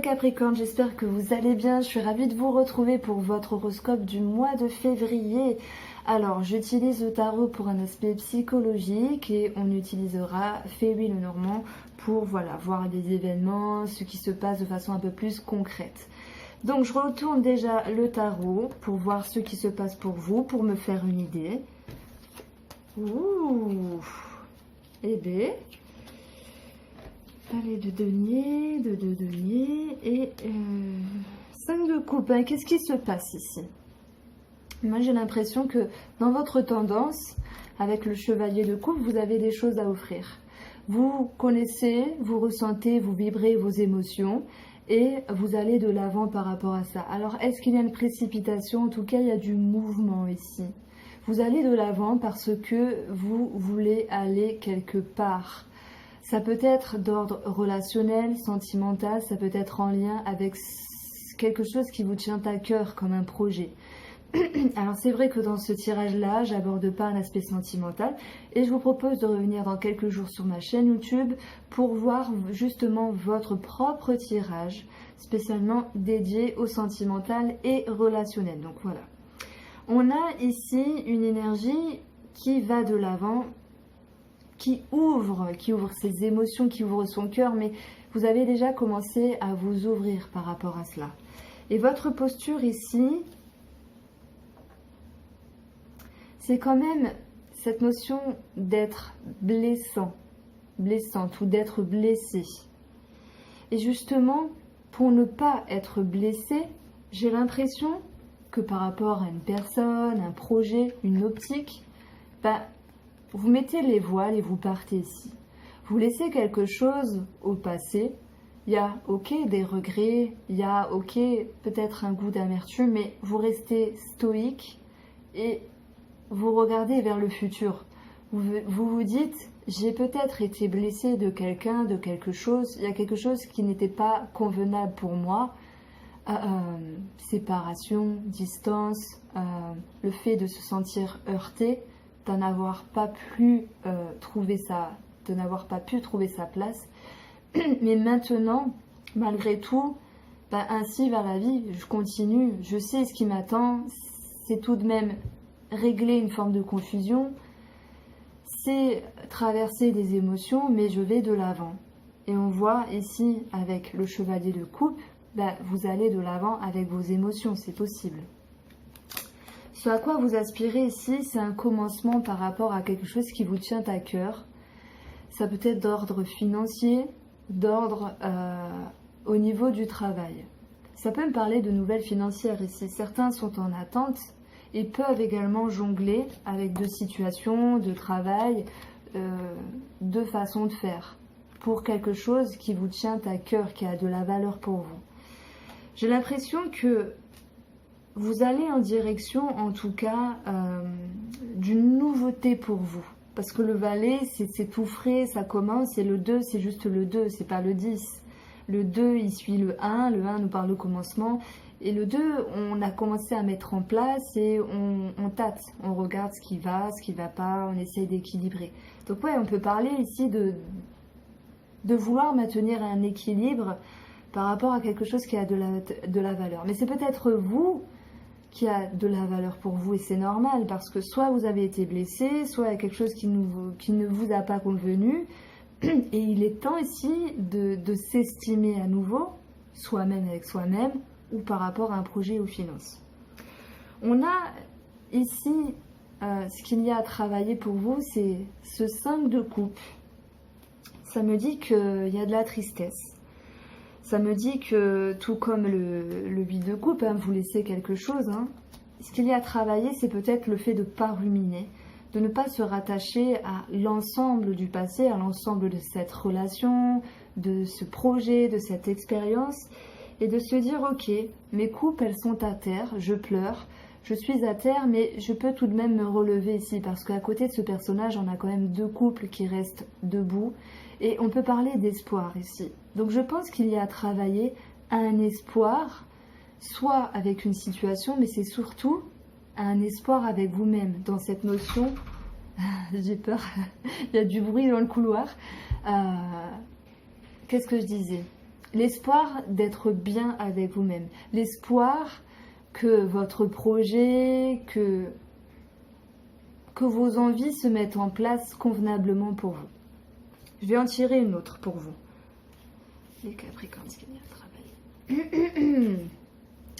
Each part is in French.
Capricorne, j'espère que vous allez bien. Je suis ravie de vous retrouver pour votre horoscope du mois de février. Alors, j'utilise le tarot pour un aspect psychologique et on utilisera Fairy Lenormand pour voir des événements, ce qui se passe de façon un peu plus concrète. Donc, je retourne déjà le tarot pour voir ce qui se passe pour vous, pour me faire une idée. Ouh, eh bien... Allez, de denier et 5 de coupe. Hein. Qu'est-ce qui se passe ici? Moi, j'ai l'impression que dans votre tendance, avec le chevalier de coupe, vous avez des choses à offrir. Vous connaissez, vous ressentez, vous vibrez vos émotions et vous allez de l'avant par rapport à ça. Alors, est-ce qu'il y a une précipitation? En tout cas, il y a du mouvement ici. Vous allez de l'avant parce que vous voulez aller quelque part. Ça peut être d'ordre relationnel, sentimental, ça peut être en lien avec quelque chose qui vous tient à cœur comme un projet. Alors c'est vrai que dans ce tirage-là, j'aborde pas un aspect sentimental et je vous propose de revenir dans quelques jours sur ma chaîne YouTube pour voir justement votre propre tirage, spécialement dédié au sentimental et relationnel. Donc voilà. On a ici une énergie qui va de l'avant, qui ouvre ses émotions, qui ouvre son cœur, mais vous avez déjà commencé à vous ouvrir par rapport à cela. Et votre posture ici, c'est quand même cette notion d'être blessante ou d'être blessé. Et justement, pour ne pas être blessé, j'ai l'impression que par rapport à une personne, un projet, une optique, vous mettez les voiles et vous partez ici. Vous laissez quelque chose au passé. Il y a, des regrets, il y a, peut-être un goût d'amertume, mais vous restez stoïque et vous regardez vers le futur. Vous vous dites, j'ai peut-être été blessé de quelqu'un, de quelque chose. Il y a quelque chose qui n'était pas convenable pour moi. Séparation, distance, le fait de se sentir heurté, de n'avoir pas pu trouver sa place. Mais maintenant, malgré tout, ainsi va la vie, je continue, je sais ce qui m'attend, c'est tout de même régler une forme de confusion, c'est traverser des émotions, mais je vais de l'avant. Et on voit ici, avec le chevalier de coupe, vous allez de l'avant avec vos émotions, c'est possible. Ce à quoi vous aspirez ici, c'est un commencement par rapport à quelque chose qui vous tient à cœur. Ça peut être d'ordre financier, d'ordre au niveau du travail. Ça peut me parler de nouvelles financières ici. Certains sont en attente et peuvent également jongler avec deux situations de travail, deux façons de faire pour quelque chose qui vous tient à cœur, qui a de la valeur pour vous. J'ai l'impression que vous allez en direction, en tout cas, d'une nouveauté pour vous. Parce que le valet, c'est tout frais, ça commence, et le 2, c'est juste le 2, c'est pas le 10. Le 2, il suit le 1 nous parle de commencement. Et le 2, on a commencé à mettre en place et on tâte. On regarde ce qui va pas, on essaye d'équilibrer. Donc ouais, on peut parler ici de vouloir maintenir un équilibre par rapport à quelque chose qui a de la valeur. Mais c'est peut-être vous qui a de la valeur pour vous et c'est normal parce que soit vous avez été blessé, soit il y a quelque chose qui ne vous a pas convenu et il est temps ici de s'estimer à nouveau, soi-même avec soi-même ou par rapport à un projet aux finances. On a ici ce qu'il y a à travailler pour vous, c'est ce 5 de coupe. Ça me dit qu'il y a de la tristesse. Ça me dit que, tout comme le 8 de coupe, vous laissez quelque chose. Ce qu'il y a à travailler, c'est peut-être le fait de ne pas ruminer, de ne pas se rattacher à l'ensemble du passé, à l'ensemble de cette relation, de ce projet, de cette expérience, et de se dire, ok, mes coupes, elles sont à terre, je pleure, je suis à terre, mais je peux tout de même me relever ici, parce qu'à côté de ce personnage, on a quand même deux couples qui restent debout, et on peut parler d'espoir ici. Donc je pense qu'il y a à travailler à un espoir, soit avec une situation, mais c'est surtout un espoir avec vous-même, dans cette notion, j'ai peur, il y a du bruit dans le couloir, qu'est-ce que je disais? l'espoir d'être bien avec vous-même, l'espoir que votre projet, que vos envies se mettent en place convenablement pour vous. Je vais en tirer une autre pour vous. Les Capricornes qui viennent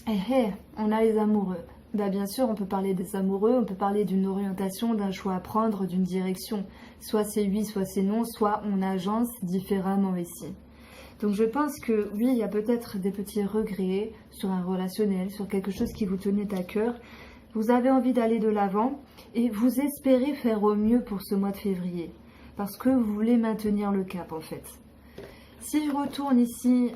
travailler. On a les amoureux. Bah bien sûr, on peut parler des amoureux, on peut parler d'une orientation, d'un choix à prendre, d'une direction. Soit c'est oui, soit c'est non, soit on agence différemment ici. Donc je pense que oui, il y a peut-être des petits regrets sur un relationnel, sur quelque chose qui vous tenait à cœur. Vous avez envie d'aller de l'avant et vous espérez faire au mieux pour ce mois de février. Parce que vous voulez maintenir le cap en fait. Si je retourne ici...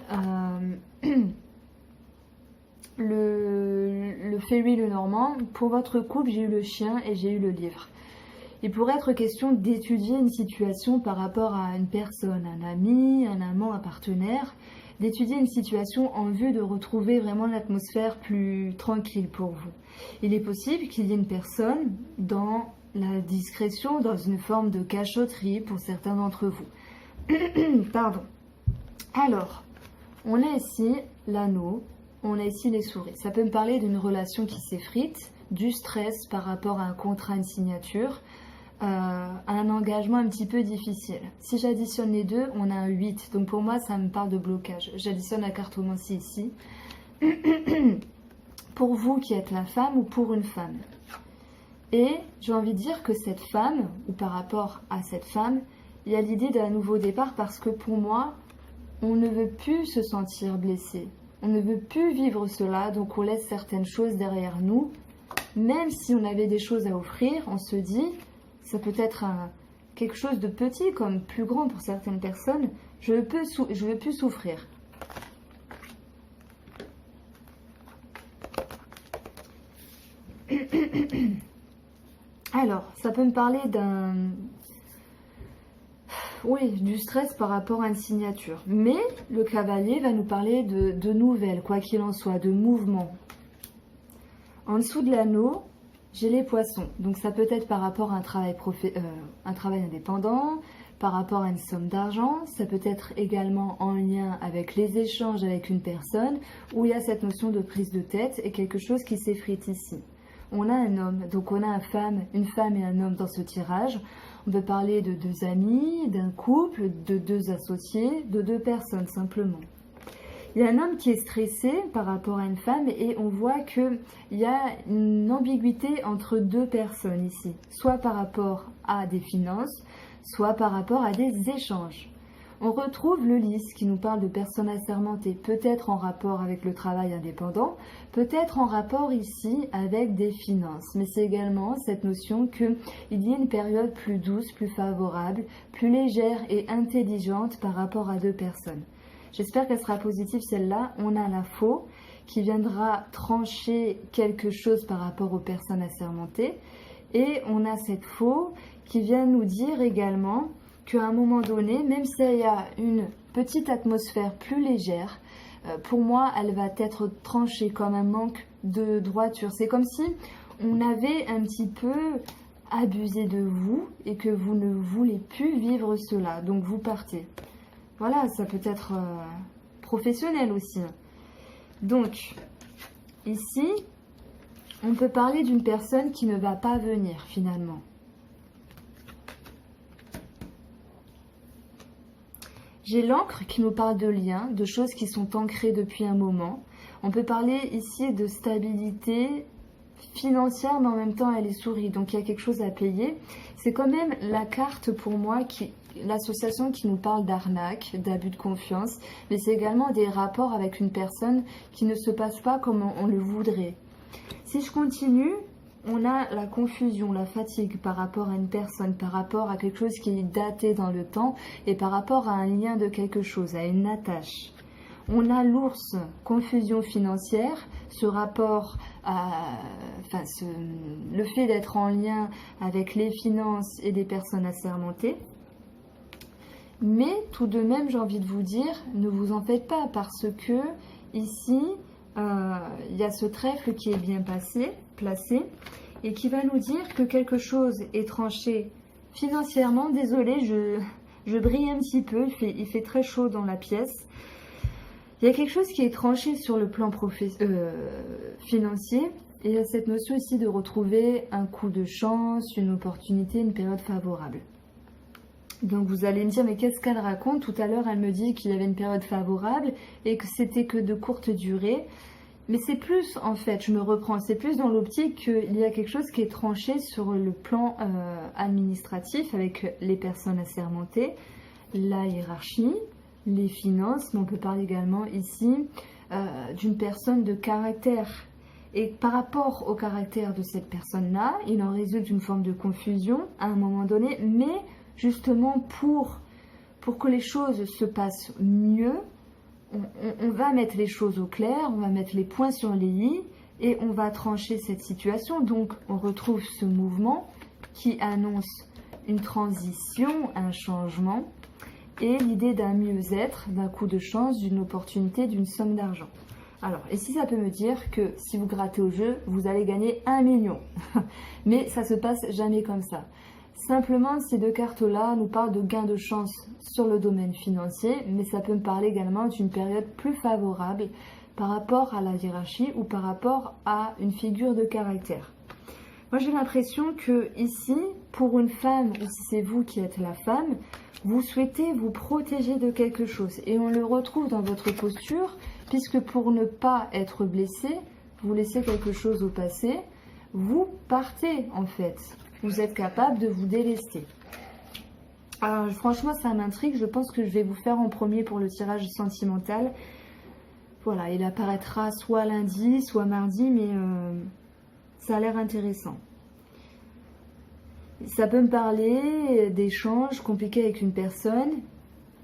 le Fairy le Normand, pour votre couple, j'ai eu le chien et j'ai eu le livre. Il pourrait être question d'étudier une situation par rapport à une personne, un ami, un amant, un partenaire, d'étudier une situation en vue de retrouver vraiment l'atmosphère plus tranquille pour vous. Il est possible qu'il y ait une personne dans la discrétion, dans une forme de cachotterie pour certains d'entre vous. Pardon. Alors, on a ici l'anneau. On a ici les souris. Ça peut me parler d'une relation qui s'effrite, du stress par rapport à un contrat, une signature, un engagement un petit peu difficile. Si j'additionne les deux, on a un 8. Donc pour moi, ça me parle de blocage. J'additionne la cartomancie ici. Pour vous qui êtes la femme ou pour une femme. Et j'ai envie de dire que cette femme, ou par rapport à cette femme, il y a l'idée d'un nouveau départ parce que pour moi, on ne veut plus se sentir blessé. On ne veut plus vivre cela, donc on laisse certaines choses derrière nous. Même si on avait des choses à offrir, on se dit, ça peut être quelque chose de petit comme plus grand pour certaines personnes, je ne veux plus souffrir. Alors, ça peut me parler du stress par rapport à une signature. Mais le cavalier va nous parler de nouvelles, quoi qu'il en soit, de mouvements. En dessous de l'anneau, j'ai les poissons. Donc ça peut être par rapport à un travail indépendant, par rapport à une somme d'argent. Ça peut être également en lien avec les échanges avec une personne, où il y a cette notion de prise de tête et quelque chose qui s'effrite ici. On a un homme, donc on a une femme et un homme dans ce tirage. On peut parler de deux amis, d'un couple, de deux associés, de deux personnes simplement. Il y a un homme qui est stressé par rapport à une femme et on voit qu'il y a une ambiguïté entre deux personnes ici. Soit par rapport à des finances, soit par rapport à des échanges. On retrouve le lys qui nous parle de personnes assermentées, peut-être en rapport avec le travail indépendant, peut-être en rapport ici avec des finances. Mais c'est également cette notion qu'il y ait une période plus douce, plus favorable, plus légère et intelligente par rapport à deux personnes. J'espère qu'elle sera positive celle-là. On a la faux qui viendra trancher quelque chose par rapport aux personnes assermentées. Et on a cette faux qui vient nous dire également qu'à un moment donné, même s'il y a une petite atmosphère plus légère, pour moi, elle va être tranchée comme un manque de droiture. C'est comme si on avait un petit peu abusé de vous et que vous ne voulez plus vivre cela. Donc vous partez. Voilà, ça peut être professionnel aussi. Donc, ici, on peut parler d'une personne qui ne va pas venir finalement. J'ai l'encre qui nous parle de liens, de choses qui sont ancrées depuis un moment. On peut parler ici de stabilité financière, mais en même temps elle est souris, donc il y a quelque chose à payer. C'est quand même la carte pour moi, l'association qui nous parle d'arnaque, d'abus de confiance, mais c'est également des rapports avec une personne qui ne se passe pas comme on le voudrait. Si je continue, on a la confusion, la fatigue par rapport à une personne, par rapport à quelque chose qui est daté dans le temps et par rapport à un lien de quelque chose, à une attache. On a l'ours, confusion financière, ce rapport le fait d'être en lien avec les finances et des personnes assermentées. Mais tout de même, j'ai envie de vous dire, ne vous en faites pas parce que ici, il y a ce trèfle qui est bien placé et qui va nous dire que quelque chose est tranché financièrement. Désolée, je brille un petit peu, il fait très chaud dans la pièce. Il y a quelque chose qui est tranché sur le plan financier. Et il y a cette notion ici de retrouver un coup de chance, une opportunité, une période favorable. Donc vous allez me dire, mais qu'est-ce qu'elle raconte? Tout à l'heure, elle me dit qu'il y avait une période favorable et que c'était que de courte durée. Mais c'est plus, en fait, je me reprends, c'est plus dans l'optique qu'il y a quelque chose qui est tranché sur le plan administratif avec les personnes assermentées, la hiérarchie, les finances, mais on peut parler également ici d'une personne de caractère. Et par rapport au caractère de cette personne-là, il en résulte une forme de confusion à un moment donné, mais justement pour que les choses se passent mieux, on va mettre les choses au clair, on va mettre les points sur les i et on va trancher cette situation. Donc on retrouve ce mouvement qui annonce une transition, un changement et l'idée d'un mieux-être, d'un coup de chance, d'une opportunité, d'une somme d'argent. Alors, et si ça peut me dire que si vous grattez au jeu, vous allez gagner 1 million. Mais ça se passe jamais comme ça. Simplement, ces deux cartes-là nous parlent de gain de chance sur le domaine financier, mais ça peut me parler également d'une période plus favorable par rapport à la hiérarchie ou par rapport à une figure de caractère. Moi, j'ai l'impression que ici, pour une femme, ou si c'est vous qui êtes la femme, vous souhaitez vous protéger de quelque chose. Et on le retrouve dans votre posture, puisque pour ne pas être blessé, vous laissez quelque chose au passé, vous partez en fait. Vous êtes capable de vous délester. Alors franchement, ça m'intrigue. Je pense que je vais vous faire en premier pour le tirage sentimental. Voilà, il apparaîtra soit lundi, soit mardi, mais ça a l'air intéressant. Ça peut me parler d'échanges compliqués avec une personne,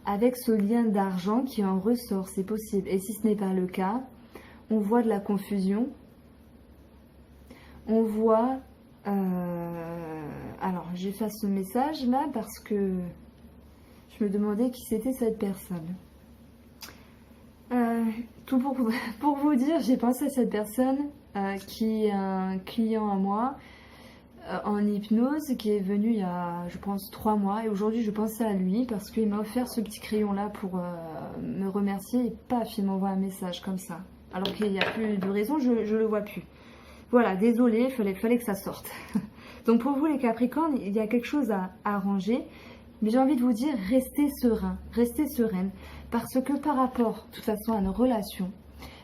avec ce lien d'argent qui en ressort, c'est possible. Et si ce n'est pas le cas, on voit de la confusion. On voit... alors, j'efface ce message là parce que je me demandais qui c'était cette personne. Tout pour vous dire, j'ai pensé à cette personne qui est un client à moi en hypnose qui est venu il y a, je pense, 3 mois. Et aujourd'hui, je pensais à lui parce qu'il m'a offert ce petit crayon là pour me remercier et paf, il m'envoie un message comme ça. Alors qu'il n'y a plus de raison, je le vois plus. Voilà, désolé, il fallait que ça sorte. Donc pour vous les Capricornes, il y a quelque chose à arranger. Mais j'ai envie de vous dire, restez serein, restez sereine. Parce que par rapport, de toute façon, à nos relations,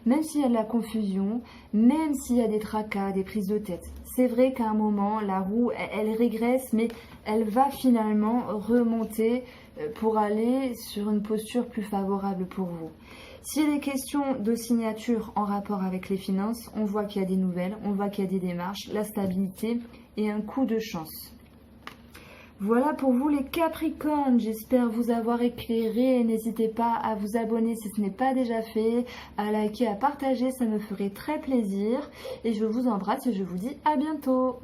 même s'il y a de la confusion, même s'il y a des tracas, des prises de tête, c'est vrai qu'à un moment, la roue, elle régresse, mais elle va finalement remonter pour aller sur une posture plus favorable pour vous. S'il y a des questions de signature en rapport avec les finances, on voit qu'il y a des nouvelles, on voit qu'il y a des démarches, la stabilité et un coup de chance. Voilà pour vous les Capricornes, j'espère vous avoir éclairé. N'hésitez pas à vous abonner si ce n'est pas déjà fait, à liker, à partager, ça me ferait très plaisir. Et je vous embrasse et je vous dis à bientôt.